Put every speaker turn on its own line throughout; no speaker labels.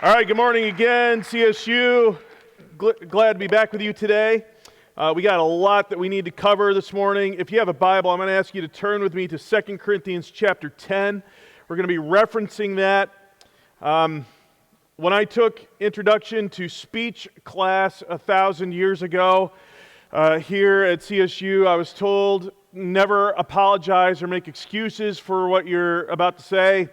All right, good morning again, CSU. Glad to be back with you today. We got a lot that we need to cover this morning. If you have a Bible, I'm going to ask you to turn with me to 2 Corinthians chapter 10. We're going to be referencing that. When I took Introduction to Speech class 1,000 years ago here at CSU, I was told never apologize or make excuses for what you're about to say.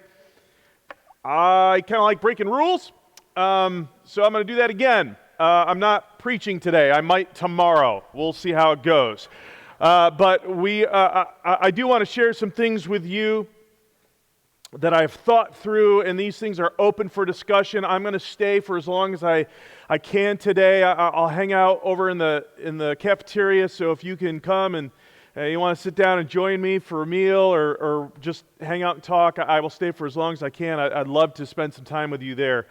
I kind of like breaking rules, so I'm going to do that again. I'm not preaching today. I might tomorrow. We'll see how it goes. But I do want to share some things with you that I've thought through, and these things are open for discussion. I'm going to stay for as long as I can today. I'll hang out over in the cafeteria, so if you can come and you want to sit down and join me for a meal or just hang out and talk, I will stay for as long as I can. I'd love to spend some time with you there.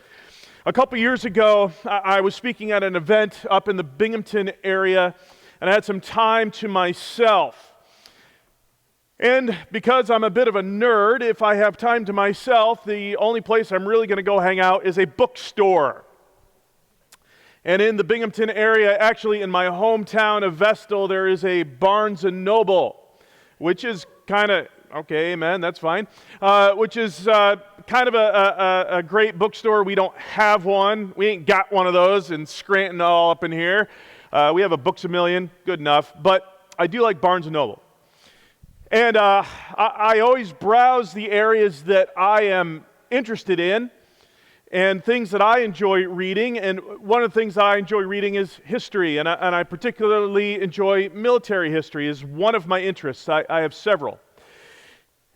A couple years ago, I was speaking at an event up in the Binghamton area, and I had some time to myself. And because I'm a bit of a nerd, if I have time to myself, the only place I'm really going to go hang out is a bookstore. And in the Binghamton area, actually in my hometown of Vestal, there is a Barnes & Noble, which is kind of, okay, amen, that's fine, which is kind of a great bookstore. We don't have one. We ain't got one of those in Scranton all up in here. We have a Books A Million, good enough, but I do like Barnes & Noble. And I always browse the areas that I am interested in and things that I enjoy reading. And one of the things I enjoy reading is history, and I particularly enjoy military history is one of my interests. I have several.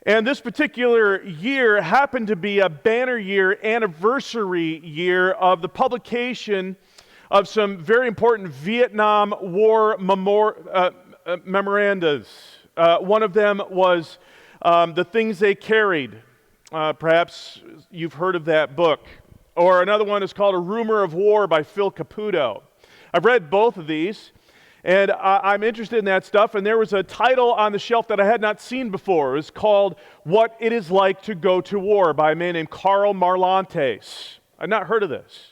And this particular year happened to be a banner year, anniversary year of the publication of some very important Vietnam War memorandas. One of them was The Things They Carried. Perhaps you've heard of that book. Or another one is called A Rumor of War by Phil Caputo. I've read both of these, and I'm interested in that stuff. And there was a title on the shelf that I had not seen before. It was called What It Is Like to Go to War by a man named Karl Marlantes. I'd not heard of this.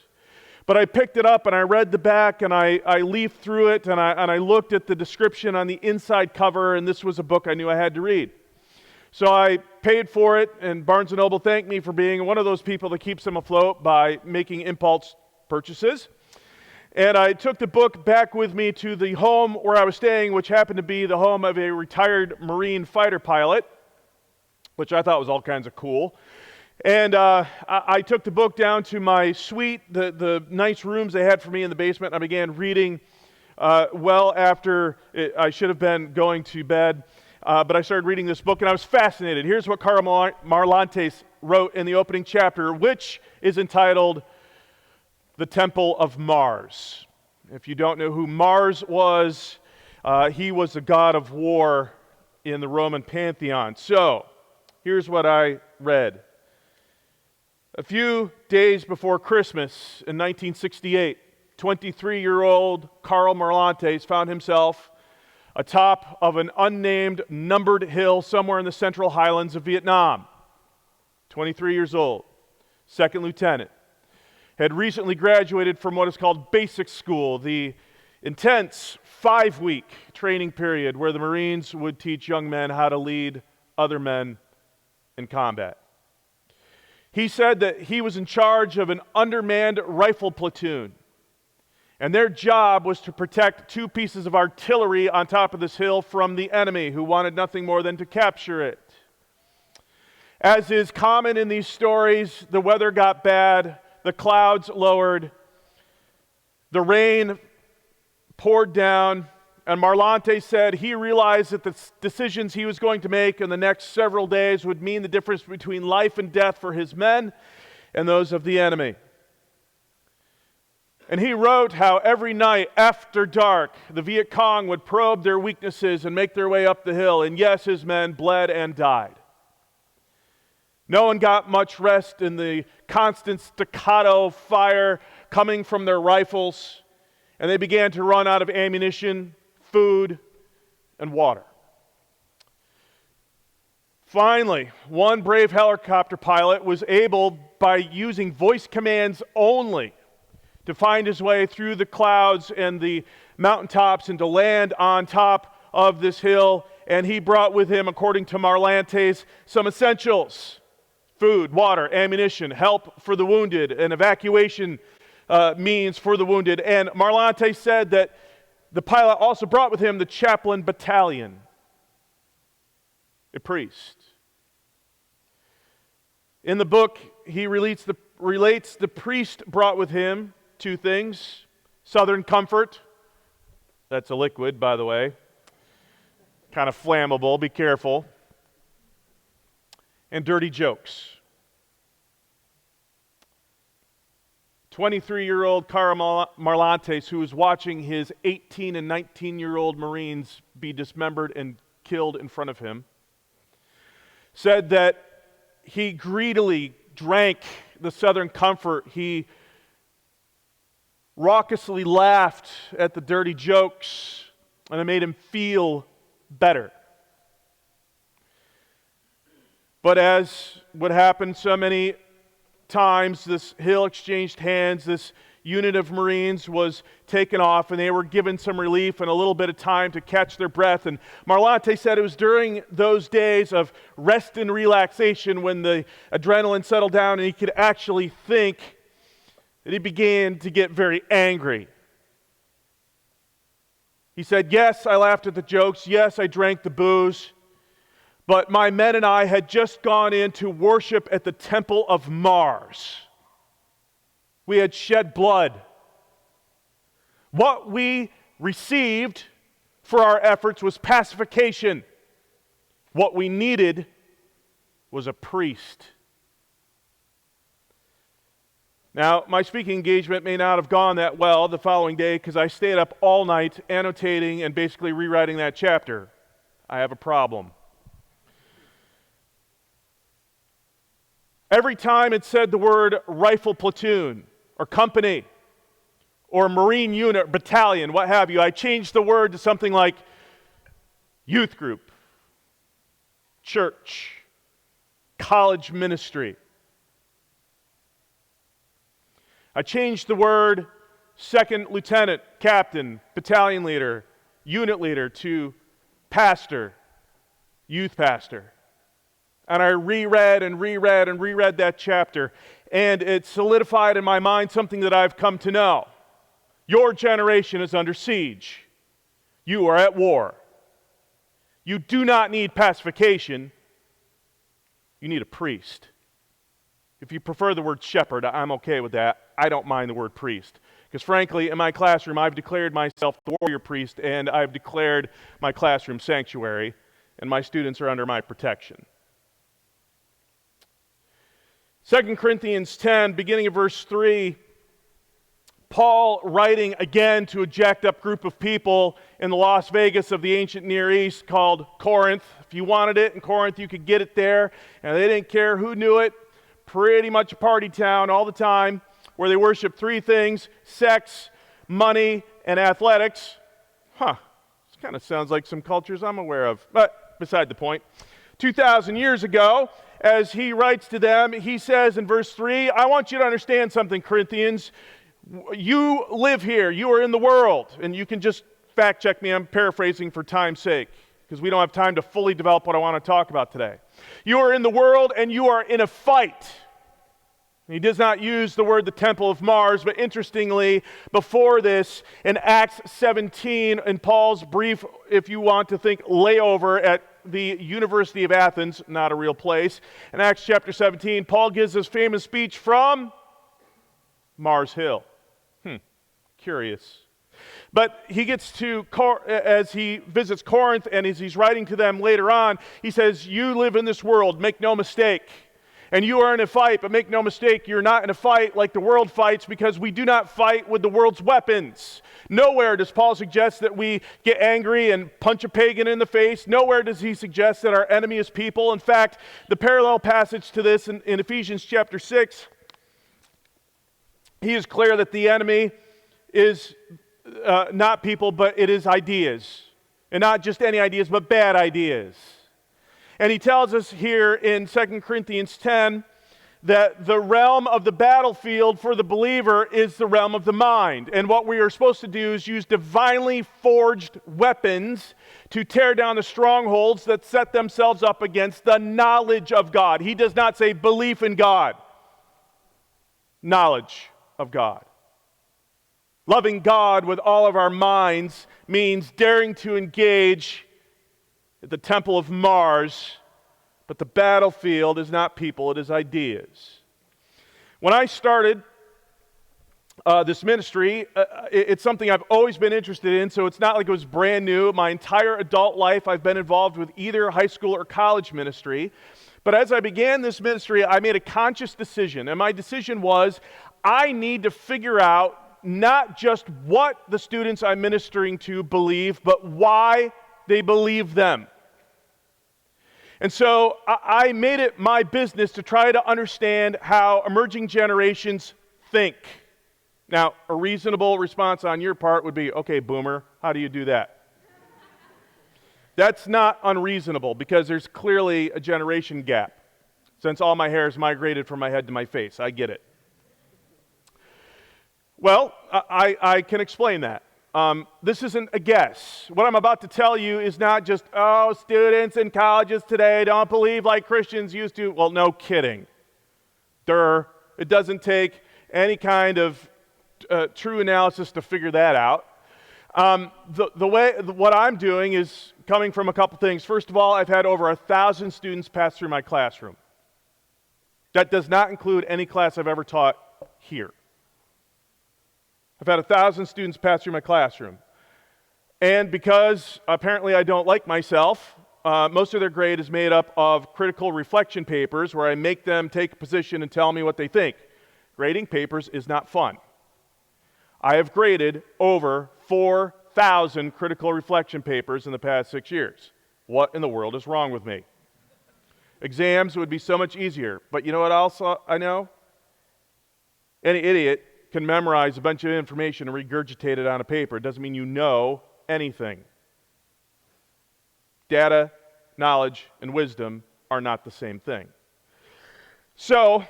But I picked it up and I read the back and I leafed through it and I looked at the description on the inside cover, and this was a book I knew I had to read. So I paid for it, and Barnes & Noble thanked me for being one of those people that keeps them afloat by making impulse purchases. And I took the book back with me to the home where I was staying, which happened to be the home of a retired Marine fighter pilot, which I thought was all kinds of cool. And I took the book down to my suite, the nice rooms they had for me in the basement, and I began reading well after I should have been going to bed. But I started reading this book, and I was fascinated. Here's what Karl Marlantes wrote in the opening chapter, which is entitled The Temple of Mars. If you don't know who Mars was, he was the god of war in the Roman pantheon. So, here's what I read. A few days before Christmas in 1968, 23-year-old Karl Marlantes found himself atop of an unnamed, numbered hill somewhere in the central highlands of Vietnam. 23 years old, second lieutenant. Had recently graduated from what is called basic school, the intense 5-week training period where the Marines would teach young men how to lead other men in combat. He said that he was in charge of an undermanned rifle platoon, and their job was to protect 2 pieces of artillery on top of this hill from the enemy, who wanted nothing more than to capture it. As is common in these stories, the weather got bad, the clouds lowered, the rain poured down, and Marlantes said he realized that the decisions he was going to make in the next several days would mean the difference between life and death for his men and those of the enemy. And he wrote how every night after dark, the Viet Cong would probe their weaknesses and make their way up the hill. And yes, his men bled and died. No one got much rest in the constant staccato fire coming from their rifles. And they began to run out of ammunition, food, and water. Finally, one brave helicopter pilot was able, by using voice commands only, to find his way through the clouds and the mountaintops and to land on top of this hill. And he brought with him, according to Marlantes, some essentials: food, water, ammunition, help for the wounded, and evacuation means for the wounded. And Marlantes said that the pilot also brought with him the chaplain battalion, a priest. In the book, he relates the priest brought with him two things: Southern comfort, that's a liquid, by the way, kind of flammable, be careful, and dirty jokes. 23-year-old Carl Marlantes, who was watching his 18 and 19-year-old Marines be dismembered and killed in front of him, said that he greedily drank the Southern comfort. He raucously laughed at the dirty jokes, and it made him feel better. But as would happen so many times, this hill exchanged hands. This unit of Marines was taken off, and they were given some relief and a little bit of time to catch their breath. And Marlantes said it was during those days of rest and relaxation, when the adrenaline settled down and he could actually think, that he began to get very angry. He said, "Yes, I laughed at the jokes. Yes, I drank the booze. But my men and I had just gone in to worship at the temple of Mars. We had shed blood. What we received for our efforts was pacification. What we needed was a priest." Now, my speaking engagement may not have gone that well the following day because I stayed up all night annotating and basically rewriting that chapter. I have a problem. Every time it said the word rifle platoon or company or Marine unit, battalion, what have you, I changed the word to something like youth group, church, college ministry. I changed the word second lieutenant, captain, battalion leader, unit leader to pastor, youth pastor. And I reread that chapter, and it solidified in my mind something that I've come to know. Your generation is under siege. You are at war. You do not need pacification. You need a priest. If you prefer the word shepherd, I'm okay with that. I don't mind the word priest. Because frankly, in my classroom, I've declared myself the warrior priest, and I've declared my classroom sanctuary, and my students are under my protection. 2 Corinthians 10, beginning of verse 3, Paul writing again to a jacked up group of people in the Las Vegas of the ancient Near East called Corinth. If you wanted it in Corinth, you could get it there. And they didn't care who knew it. Pretty much a party town all the time, where they worship three things: sex, money, and athletics. This kind of sounds like some cultures I'm aware of. But beside the point. 2,000 years ago, as he writes to them, he says in verse 3, I want you to understand something, Corinthians. You live here. You are in the world. And you can just fact check me. I'm paraphrasing for time's sake, because we don't have time to fully develop what I want to talk about today. You are in the world, and you are in a fight. He does not use the word the temple of Mars, but interestingly, before this, in Acts 17, in Paul's brief, if you want to think, layover at the University of Athens, not a real place, in Acts chapter 17, Paul gives his famous speech from Mars Hill. Curious. But he gets to, as he visits Corinth, and as he's writing to them later on, he says, you live in this world, make no mistake. And you are in a fight, but make no mistake, you're not in a fight like the world fights, because we do not fight with the world's weapons. Nowhere does Paul suggest that we get angry and punch a pagan in the face. Nowhere does he suggest that our enemy is people. In fact, the parallel passage to this in Ephesians chapter 6, he is clear that the enemy is not people, but it is ideas. And not just any ideas, but bad ideas. And he tells us here in 2 Corinthians 10 that the realm of the battlefield for the believer is the realm of the mind. And what we are supposed to do is use divinely forged weapons to tear down the strongholds that set themselves up against the knowledge of God. He does not say belief in God. Knowledge of God. Loving God with all of our minds means daring to engage at the temple of Mars. But the battlefield is not people, it is ideas. When I started this ministry, it's something I've always been interested in, so it's not like it was brand new. My entire adult life, I've been involved with either high school or college ministry. But as I began this ministry, I made a conscious decision, and my decision was, I need to figure out not just what the students I'm ministering to believe, but why they believe them. And so I made it my business to try to understand how emerging generations think. Now, a reasonable response on your part would be, okay, boomer, how do you do that? That's not unreasonable because there's clearly a generation gap since all my hair has migrated from my head to my face. I get it. Well, I can explain that. This isn't a guess. What I'm about to tell you is not just, students in colleges today don't believe like Christians used to. Well, no kidding. It doesn't take any kind of true analysis to figure that out. What I'm doing is coming from a couple things. First of all, I've had over 1,000 students pass through my classroom. That does not include any class I've ever taught here. I've had 1,000 students pass through my classroom. And because apparently I don't like myself, most of their grade is made up of critical reflection papers where I make them take a position and tell me what they think. Grading papers is not fun. I have graded over 4,000 critical reflection papers in the past 6 years. What in the world is wrong with me? Exams would be so much easier. But you know what else I know? Any idiot can memorize a bunch of information and regurgitate it on a paper. It doesn't mean you know anything. Data, knowledge, and wisdom are not the same thing. So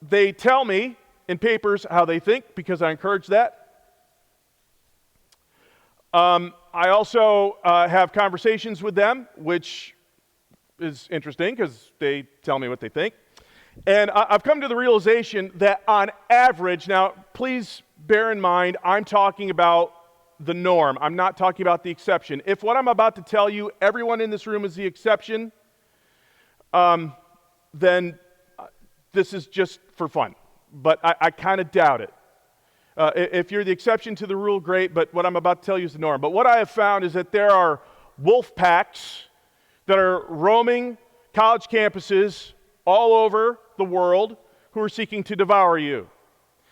they tell me in papers how they think because I encourage that. I also have conversations with them, which is interesting because they tell me what they think. And I've come to the realization that on average, now please bear in mind, I'm talking about the norm. I'm not talking about the exception. If what I'm about to tell you, everyone in this room is the exception, then this is just for fun. But I kind of doubt it. If you're the exception to the rule, great, but what I'm about to tell you is the norm. But what I have found is that there are wolf packs that are roaming college campuses all over the world who are seeking to devour you.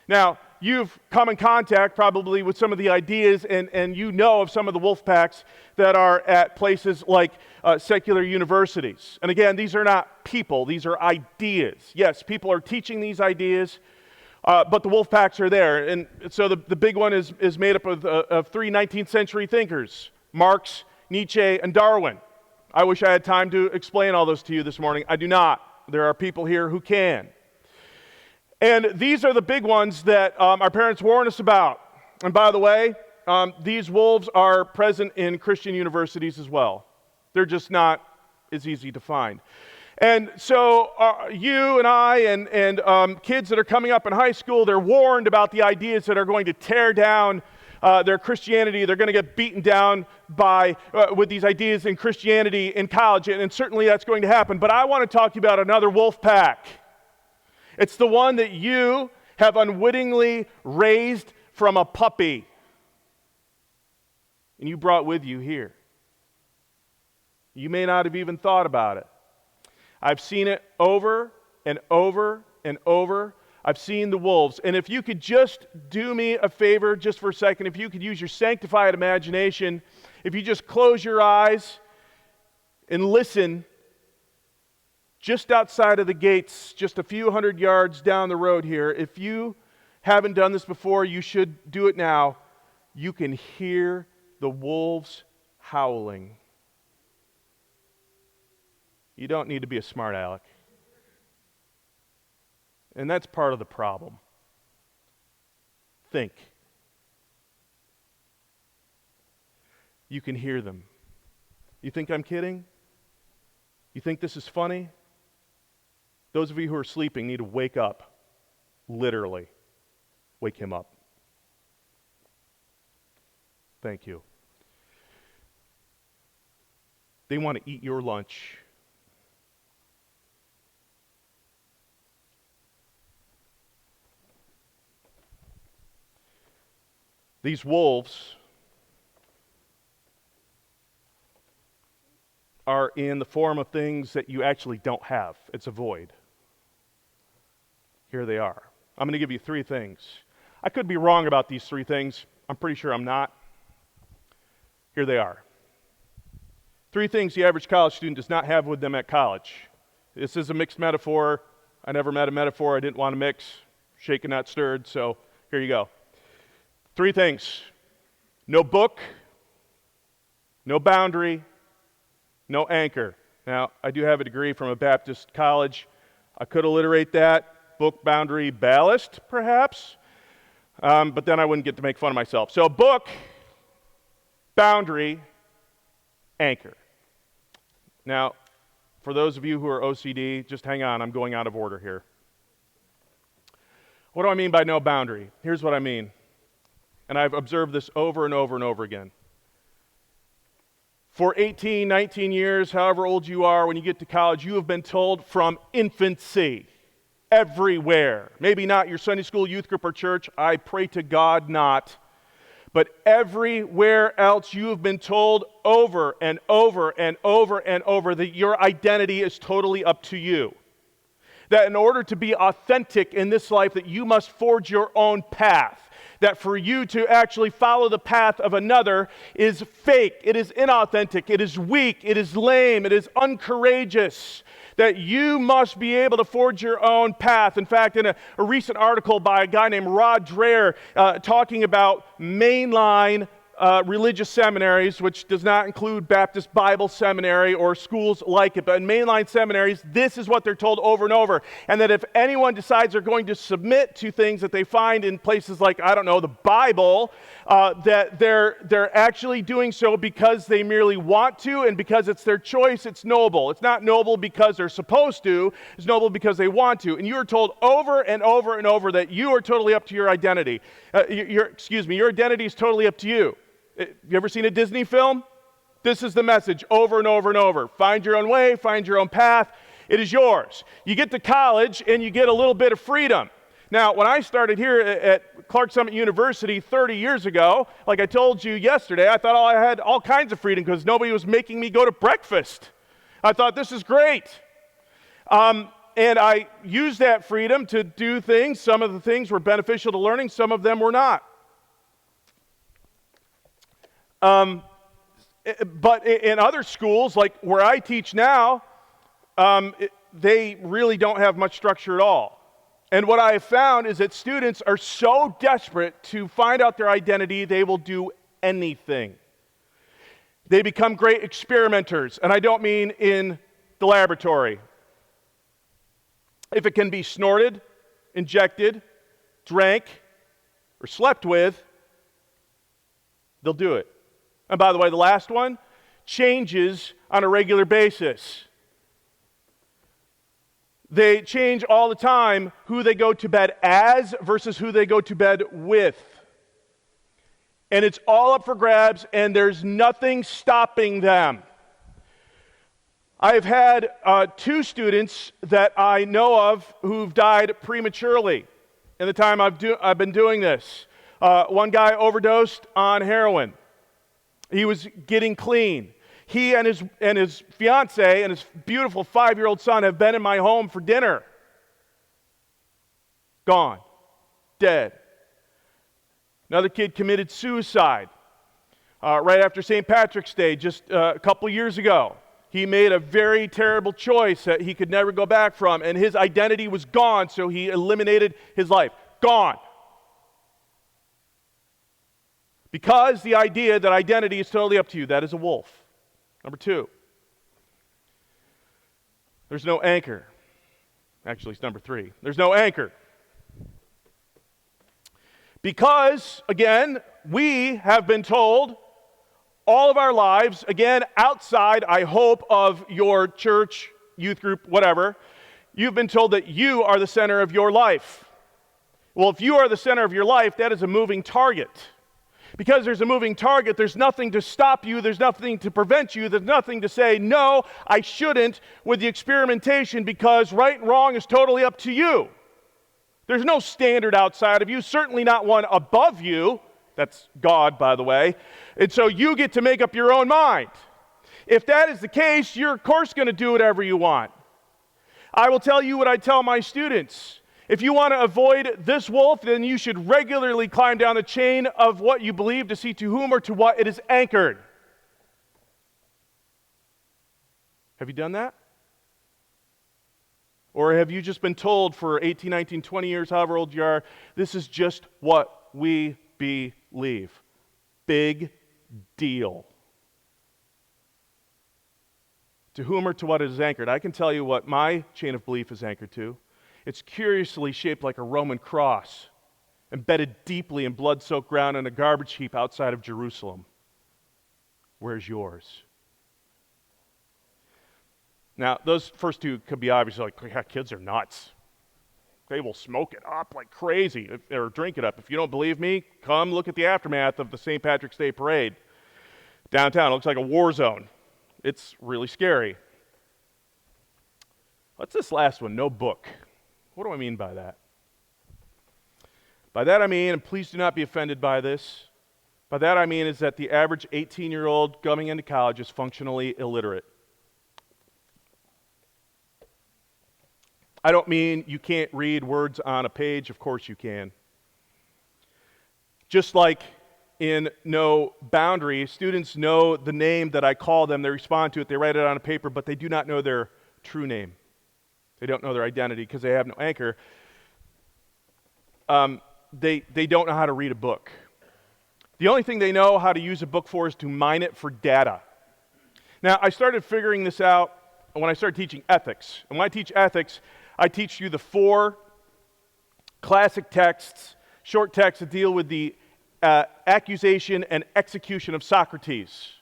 Now, you've come in contact probably with some of the ideas and you know of some of the wolf packs that are at places like secular universities. And again, these are not people, these are ideas. Yes, people are teaching these ideas, but the wolf packs are there. And so the big one is made up of three 19th century thinkers, Marx, Nietzsche, and Darwin. I wish I had time to explain all those to you this morning. I do not. There are people here who can. And these are the big ones that our parents warn us about. And by the way, these wolves are present in Christian universities as well. They're just not as easy to find. And so you and I and kids that are coming up in high school, they're warned about the ideas that are going to tear down their Christianity. They're going to get beaten down with these ideas in Christianity in college, and certainly that's going to happen. But I want to talk to you about another wolf pack. It's the one that you have unwittingly raised from a puppy, and you brought with you here. You may not have even thought about it. I've seen it over and over and over. I've seen the wolves. And if you could just do me a favor just for a second, if you could use your sanctified imagination, if you just close your eyes and listen, just outside of the gates, just a few hundred yards down the road here, if you haven't done this before, you should do it now. You can hear the wolves howling. You don't need to be a smart aleck. And that's part of the problem. Think. You can hear them. You think I'm kidding? You think this is funny? Those of you who are sleeping need to wake up. Literally. Wake him up. Thank you. They want to eat your lunch. These wolves are in the form of things that you actually don't have. It's a void. Here they are. I'm going to give you 3 things. I could be wrong about these 3 things. I'm pretty sure I'm not. Here they are. 3 things the average college student does not have with them at college. This is a mixed metaphor. I never met a metaphor I didn't want to mix. Shaken, not stirred, so here you go. 3 things. No book, no boundary, no anchor. Now, I do have a degree from a Baptist college. I could alliterate that. Book, boundary, ballast, perhaps. But then I wouldn't get to make fun of myself. So book, boundary, anchor. Now, for those of you who are OCD, just hang on. I'm going out of order here. What do I mean by no boundary? Here's what I mean. And I've observed this over and over and over again. For 18, 19 years, however old you are, when you get to college, you have been told from infancy, everywhere, maybe not your Sunday school, youth group, or church, I pray to God not, but everywhere else you have been told over and over and over and over that your identity is totally up to you. That in order to be authentic in this life, that you must forge your own path. That for you to actually follow the path of another is fake, it is inauthentic, it is weak, it is lame, it is uncourageous. That you must be able to forge your own path. In fact, in a recent article by a guy named Rod Dreher talking about mainline religious seminaries, which does not include Baptist Bible Seminary or schools like it, but in mainline seminaries, this is what they're told over and over. And that if anyone decides they're going to submit to things that they find in places like, I don't know, the Bible, that they're actually doing so because they merely want to and because it's their choice, it's noble. It's not noble because they're supposed to, it's noble because they want to. And you are told over and over and over that you are totally up to your identity. Your identity is totally up to you. You ever seen a Disney film? This is the message over and over and over. Find your own way, find your own path. It is yours. You get to college and you get a little bit of freedom. Now, when I started here at Clark Summit University 30 years ago, like I told you yesterday, I thought I had all kinds of freedom because nobody was making me go to breakfast. I thought, this is great. And I used that freedom to do things. Some of the things were beneficial to learning, some of them were not. But in other schools, like where I teach now, they really don't have much structure at all. And what I have found is that students are so desperate to find out their identity, they will do anything. They become great experimenters, and I don't mean in the laboratory. If it can be snorted, injected, drank, or slept with, they'll do it. And by the way, the last one, changes on a regular basis. They change all the time who they go to bed as versus who they go to bed with. And it's all up for grabs, and there's nothing stopping them. I've had 2 students that I know of who've died prematurely in the time I've been doing this. One guy overdosed on heroin. He was getting clean. He and his fiancée and his beautiful 5-year-old son have been in my home for dinner. Gone. Dead. Another kid committed suicide right after St. Patrick's Day just a couple years ago. He made a very terrible choice that he could never go back from, and his identity was gone, so he eliminated his life. Gone. Because the idea that identity is totally up to you, that is a wolf. Number 2. There's no anchor. Actually, it's number 3. There's no anchor. Because, again, we have been told all of our lives, again, outside, I hope, of your church, youth group, whatever, you've been told that you are the center of your life. Well, if you are the center of your life, that is a moving target. Because there's a moving target, there's nothing to stop you, there's nothing to prevent you, there's nothing to say, no, I shouldn't, with the experimentation, because right and wrong is totally up to you. There's no standard outside of you, certainly not one above you. That's God, by the way. And so you get to make up your own mind. If that is the case, you're of course going to do whatever you want. I will tell you what I tell my students. If you want to avoid this wolf, then you should regularly climb down the chain of what you believe to see to whom or to what it is anchored. Have you done that? Or have you just been told for 18, 19, 20 years, however old you are, this is just what we believe? Big deal. To whom or to what it is anchored. I can tell you what my chain of belief is anchored to. It's curiously shaped like a Roman cross, embedded deeply in blood-soaked ground in a garbage heap outside of Jerusalem. Where's yours? Now, those first two could be obvious, like, yeah, kids are nuts. They will smoke it up like crazy, or drink it up. If you don't believe me, come look at the aftermath of the St. Patrick's Day parade downtown. It looks like a war zone. It's really scary. What's this last one? No book. What do I mean by that? By that I mean, and please do not be offended by this, by that I mean is that the average 18-year-old coming into college is functionally illiterate. I don't mean you can't read words on a page. Of course you can. Just like in No Boundary, students know the name that I call them, they respond to it, they write it on a paper, but they do not know their true name. They don't know their identity because they have no anchor. They don't know how to read a book. The only thing they know how to use a book for is to mine it for data. Now, I started figuring this out when I started teaching ethics. And when I teach ethics, I teach you the 4 classic texts, short texts that deal with the accusation and execution of Socrates.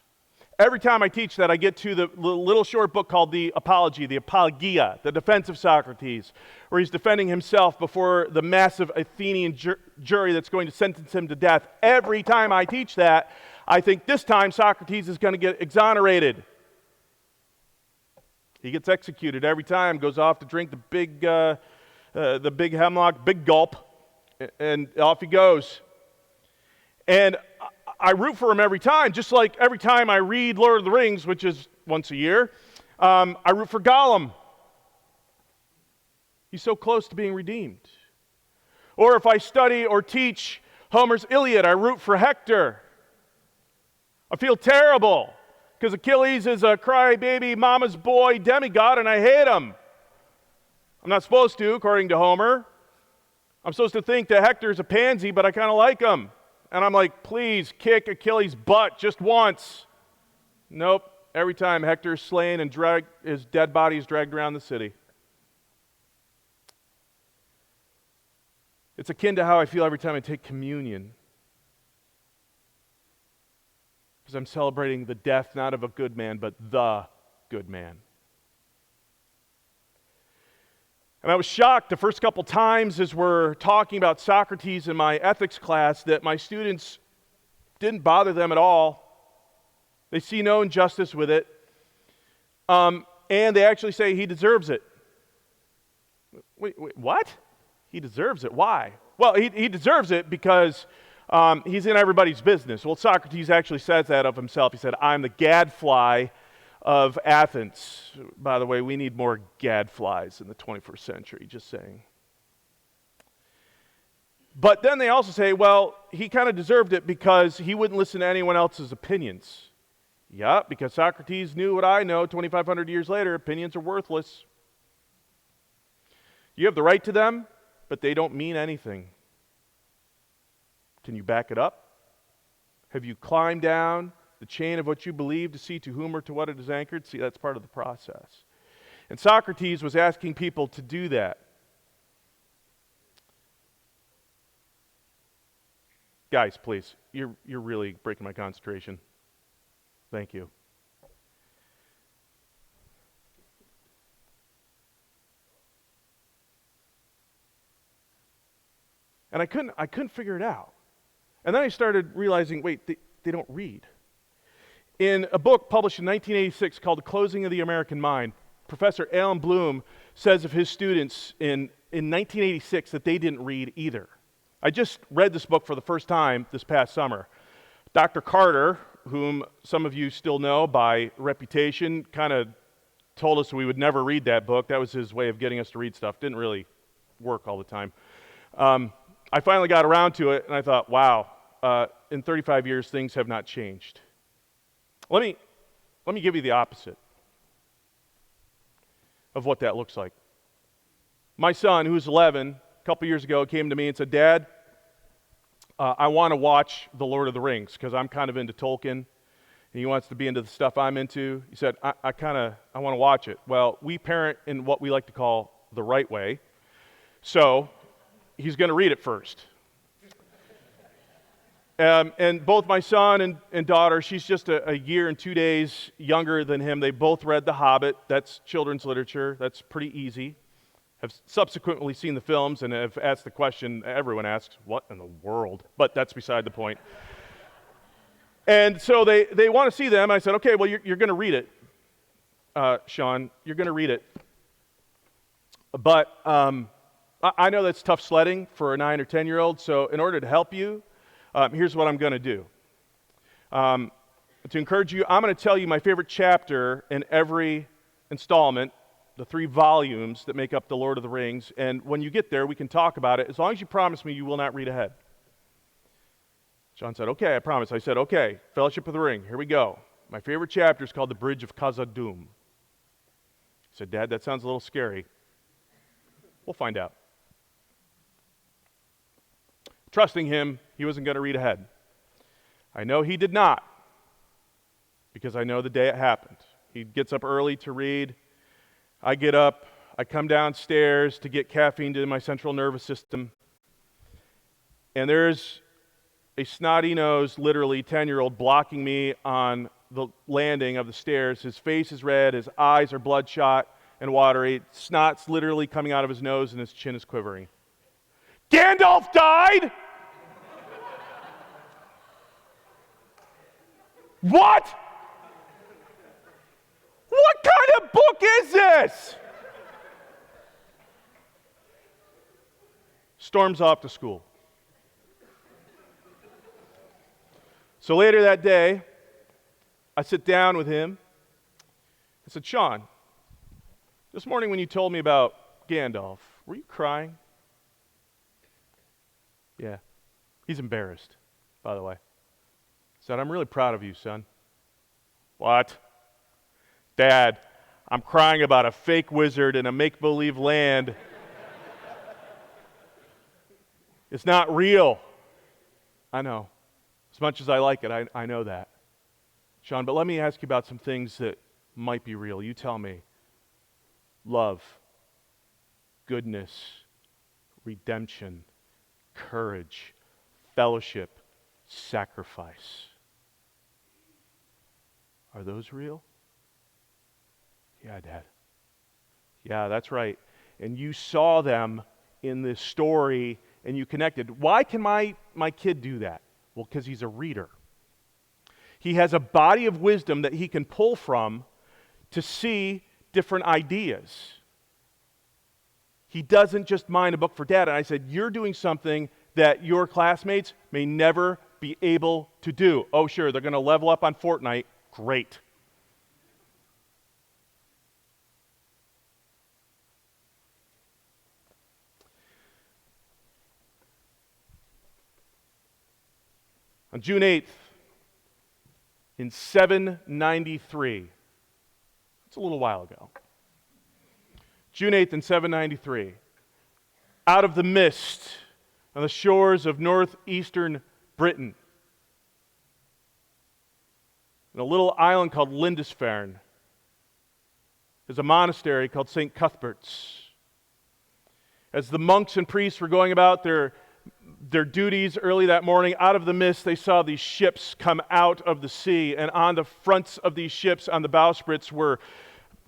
Every time I teach that, I get to the little short book called the Apology, the Apologia, the defense of Socrates, where he's defending himself before the massive Athenian jury that's going to sentence him to death. Every time I teach that, I think this time Socrates is going to get exonerated. He gets executed every time, goes off to drink the big hemlock, big gulp, and off he goes. And I root for him every time, just like every time I read Lord of the Rings, which is once a year, I root for Gollum. He's so close to being redeemed. Or if I study or teach Homer's Iliad, I root for Hector. I feel terrible because Achilles is a crybaby mama's boy demigod and I hate him. I'm not supposed to, according to Homer. I'm supposed to think that Hector's a pansy, but I kind of like him. And I'm like, please kick Achilles' butt just once. Nope. Every time Hector's slain and his dead body is dragged around the city. It's akin to how I feel every time I take communion. Because I'm celebrating the death not of a good man, but the good man. And I was shocked the first couple times as we're talking about Socrates in my ethics class that my students didn't bother them at all. They see no injustice with it. And they actually say he deserves it. Wait, what? He deserves it. Why? Well, he deserves it because he's in everybody's business. Well, Socrates actually says that of himself. He said, I'm the gadfly of Athens. By the way, we need more gadflies in the 21st century, just saying. But then they also say, well, he kind of deserved it because he wouldn't listen to anyone else's opinions. Yeah, because Socrates knew what I know 2,500 years later, opinions are worthless. You have the right to them, but they don't mean anything. Can you back it up? Have you climbed down the chain of what you believe to see to whom or to what it is anchored? See, that's part of the process. And Socrates was asking people to do that. Guys, please, you're really breaking my concentration. Thank you. And I couldn't figure it out. And then I started realizing, wait, they don't read. In a book published in 1986 called The Closing of the American Mind, Professor Alan Bloom says of his students in 1986 that they didn't read either. I just read this book for the first time this past summer. Dr. Carter, whom some of you still know by reputation, kind of told us we would never read that book. That was his way of getting us to read stuff. Didn't really work all the time. I finally got around to it, and I thought, wow, in 35 years, things have not changed. Let me give you the opposite of what that looks like. My son, who's 11, a couple years ago, came to me and said, Dad, I want to watch The Lord of the Rings, because I'm kind of into Tolkien, and he wants to be into the stuff I'm into. He said, I want to watch it. Well, we parent in what we like to call the right way, so he's going to read it first. And both my son and daughter, she's just a year and 2 days younger than him. They both read The Hobbit. That's children's literature. That's pretty easy. Have subsequently seen the films and have asked the question everyone asks, what in the world? But that's beside the point. And so they want to see them. I said, okay, well, you're going to read it, Sean. You're going to read it. But I know that's tough sledding for a 9 or 10-year-old, so in order to help you, here's what I'm going to do. To encourage you, I'm going to tell you my favorite chapter in every installment, the 3 volumes that make up The Lord of the Rings, and when you get there, we can talk about it, as long as you promise me you will not read ahead. Sean said, okay, I promise. I said, okay, Fellowship of the Ring, here we go. My favorite chapter is called The Bridge of Khazad-dûm. He said, Dad, that sounds a little scary. We'll find out. Trusting him, he wasn't going to read ahead. I know he did not, because I know the day it happened. He gets up early to read. I get up, I come downstairs to get caffeine to my central nervous system, and there's a snotty-nosed, literally 10-year-old blocking me on the landing of the stairs. His face is red, his eyes are bloodshot and watery. Snot's literally coming out of his nose, and his chin is quivering. Gandalf died? What? What kind of book is this? Storms off to school. So later that day, I sit down with him. I said, Sean, this morning when you told me about Gandalf, were you crying? Yeah. He's embarrassed, by the way. He said, I'm really proud of you, son. What? Dad, I'm crying about a fake wizard in a make-believe land. It's not real. I know. As much as I like it, I know that. Sean, but let me ask you about some things that might be real. You tell me. Love, goodness, redemption, courage, fellowship, sacrifice. Are those real? Yeah, Dad. Yeah, that's right. And you saw them in this story and you connected. Why can my kid do that? Well, because he's a reader. He has a body of wisdom that he can pull from to see different ideas. He doesn't just mind a book for Dad. And I said, you're doing something that your classmates may never be able to do. Oh, sure, they're going to level up on Fortnite. Great. On June 8th, in 793, it's a little while ago, June 8th in 793, out of the mist on the shores of northeastern Britain, in a little island called Lindisfarne, is a monastery called St. Cuthbert's. As the monks and priests were going about their duties early that morning, out of the mist they saw these ships come out of the sea, and on the fronts of these ships, on the bowsprits, were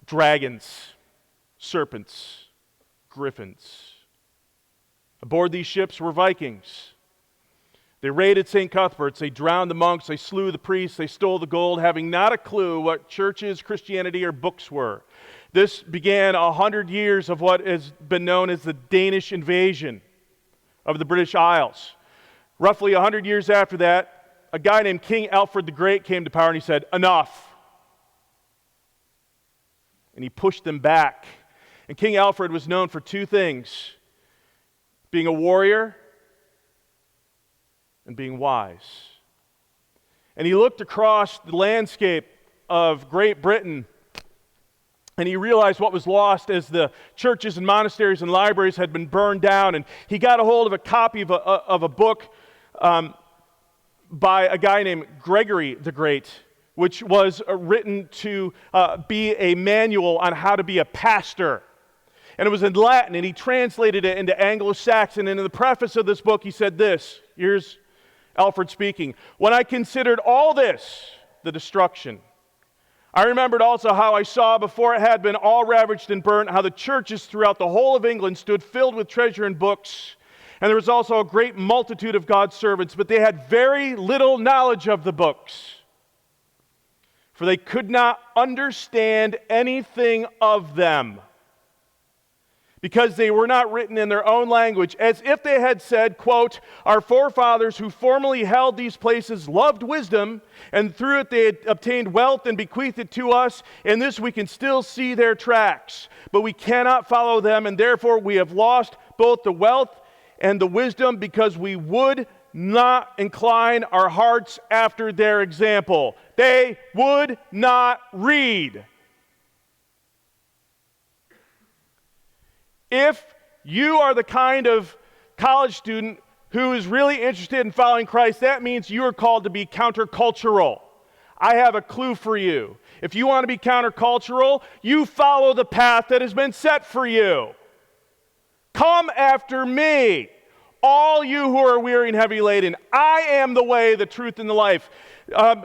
dragons, serpents, griffins. Aboard these ships were Vikings. They raided St. Cuthbert's, they drowned the monks, they slew the priests, they stole the gold, having not a clue what churches, Christianity, or books were. This began 100 years of what has been known as the Danish invasion of the British Isles. Roughly 100 years after that, a guy named King Alfred the Great came to power and he said, "Enough." And he pushed them back. And King Alfred was known for two things: being a warrior and being wise. And he looked across the landscape of Great Britain and he realized what was lost as the churches and monasteries and libraries had been burned down. And he got a hold of a copy of a book by a guy named Gregory the Great, which was written to be a manual on how to be a pastor. And it was in Latin, and he translated it into Anglo-Saxon. And in the preface of this book, he said this. Here's Alfred speaking. "When I considered all this, the destruction, I remembered also how I saw before it had been all ravaged and burnt, how the churches throughout the whole of England stood filled with treasure and books. And there was also a great multitude of God's servants, but they had very little knowledge of the books, for they could not understand anything of them, because they were not written in their own language, as if they had said, quote, 'Our forefathers who formerly held these places loved wisdom, and through it they had obtained wealth and bequeathed it to us. In this we can still see their tracks, but we cannot follow them, and therefore we have lost both the wealth and the wisdom, because we would not incline our hearts after their example.'" They would not read. If you are the kind of college student who is really interested in following Christ, that means you are called to be countercultural. I have a clue for you. If you want to be countercultural, you follow the path that has been set for you. "Come after me, all you who are weary and heavy laden. I am the way, the truth, and the life.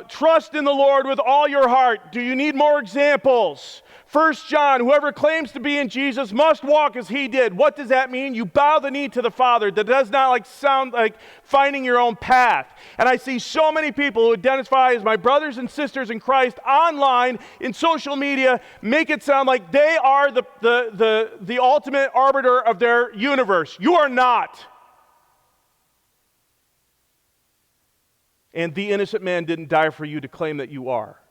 Trust in the Lord with all your heart." Do you need more examples? 1 John, "Whoever claims to be in Jesus must walk as he did." What does that mean? You bow the knee to the Father. That does not sound like finding your own path. And I see so many people who identify as my brothers and sisters in Christ online, in social media, make it sound like they are the ultimate arbiter of their universe. You are not. And the innocent man didn't die for you to claim that you are.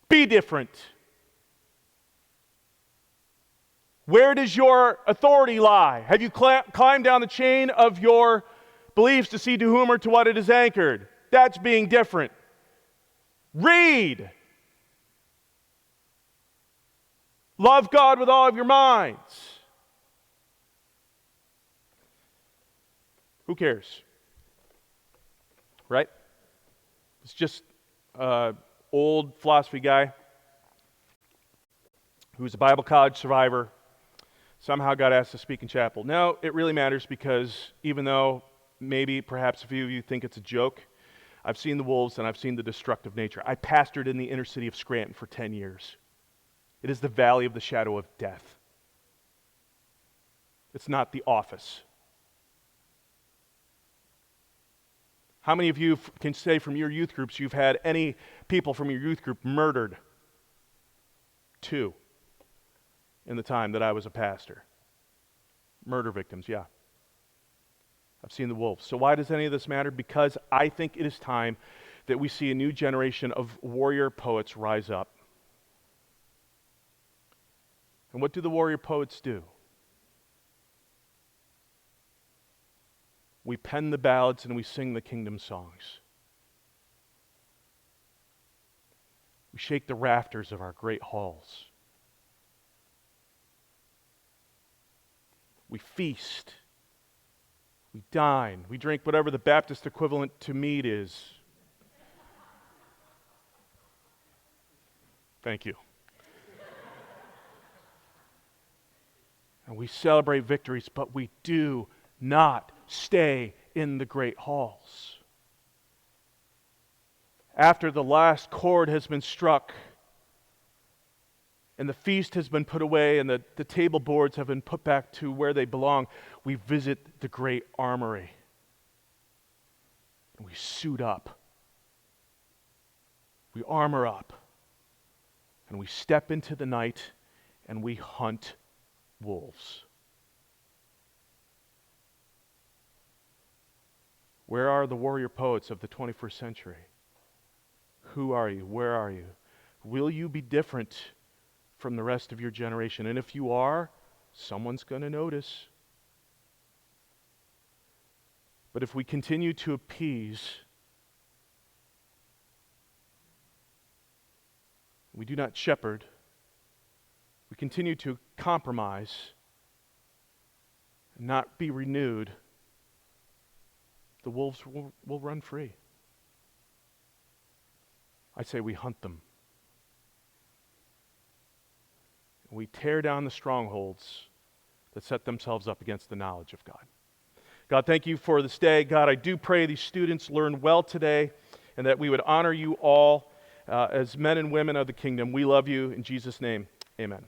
Be different. Where does your authority lie? Have you climbed down the chain of your beliefs to see to whom or to what it is anchored? That's being different. Read. Love God with all of your minds. Who cares? Right? It's just old philosophy guy who was a Bible college survivor, somehow got asked to speak in chapel. No, it really matters, because even though maybe perhaps a few of you think it's a joke, I've seen the wolves and I've seen the destructive nature. I pastored in the inner city of Scranton for 10 years. It is the valley of the shadow of death. It's not the office. How many of you can say from your youth groups you've had any people from your youth group murdered? 2 in the time that I was a pastor. Murder victims, yeah. I've seen the wolves. So why does any of this matter? Because I think it is time that we see a new generation of warrior poets rise up. And what do the warrior poets do? We pen the ballads and we sing the kingdom songs. We shake the rafters of our great halls. We feast. We dine. We drink whatever the Baptist equivalent to mead is. Thank you. and we celebrate victories, but we do not stay in the great halls. After the last chord has been struck, and the feast has been put away, and the table boards have been put back to where they belong, we visit the great armory. And we suit up. We armor up. And we step into the night, and we hunt wolves. Where are the warrior poets of the 21st century? Who are you? Where are you? Will you be different from the rest of your generation? And if you are, someone's going to notice. But if we continue to appease, we do not shepherd, we continue to compromise and not be renewed, the wolves will run free. I say we hunt them. We tear down the strongholds that set themselves up against the knowledge of God. God, thank you for this day. God, I do pray these students learn well today and that we would honor you all as men and women of the kingdom. We love you. In Jesus' name, amen.